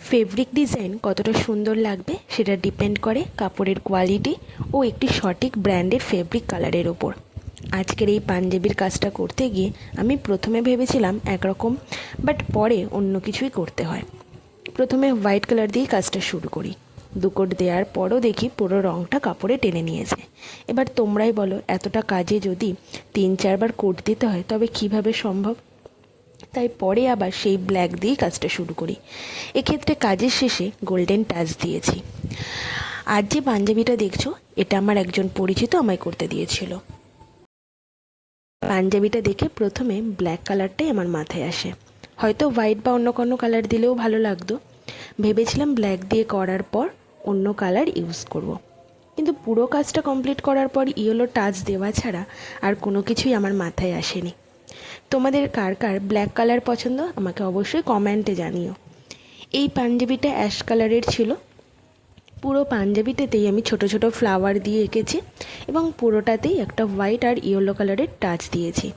Fabric design কতটা সুন্দর লাগবে সেটা ডিপেন্ড করে কাপড়ের কোয়ালিটি ও একটি সঠিক ব্র্যান্ডের ফেব্রিক কালারের ওপর। আজকের এই পাঞ্জাবির কাজটা করতে গিয়ে আমি প্রথমে ভেবেছিলাম একরকম, বাট পরে অন্য কিছুই করতে হয়। প্রথমে হোয়াইট কালার দিয়েই কাজটা শুরু করি। দুকোট দেওয়ার পরও দেখি পুরো রঙটা কাপড়ে টেনে নিয়েছে। এবার তোমরাই বলো, এতটা কাজে যদি 3-4বার কোট দিতে হয় তবে কিভাবে সম্ভব? তাই পরে আবার সেই ব্ল্যাক দিয়েই কাজটা শুরু করি। এক্ষেত্রে কাজের শেষে গোল্ডেন টাচ দিয়েছি। আর যে পাঞ্জাবিটা দেখছো, এটা আমার একজন পরিচিত আমায় করতে দিয়েছিল। পাঞ্জাবিটা দেখে প্রথমে ব্ল্যাক কালারটাই আমার মাথায় আসে। হয়তো হোয়াইট বা অন্য কোনো কালার দিলেও ভালো লাগতো। ভেবেছিলাম ব্ল্যাক দিয়ে করার পর অন্য কালার ইউজ করব। কিন্তু পুরো কাজটা কমপ্লিট করার পর ইয়েলো টাচ দেওয়া ছাড়া আর কোনো কিছুই আমার মাথায় আসেনি। তোমাদের কার কার ব্ল্যাক কালার পছন্দ আমাকে অবশ্যই কমেন্টে জানিও। এই পাঞ্জাবিটা অ্যাশ কালারের ছিল। পুরো পাঞ্জাবিটাতেই আমি ছোট ছোট ফ্লাওয়ার দিয়ে এঁকেছি এবং পুরোটাতেই একটা হোয়াইট আর ইয়েলো কালারের টাচ দিয়েছি।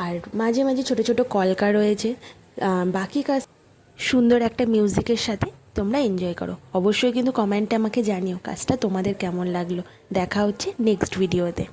আর মাঝে মাঝে ছোট ছোট কলকা রয়েছে। বাকি কাজ সুন্দর একটা মিউজিকের সাথে তোমরা এনজয় করো। অবশ্যই কিন্তু কমেন্টে আমাকে জানিও কাজটা তোমাদের কেমন লাগলো। দেখা হচ্ছে নেক্সট ভিডিওতে।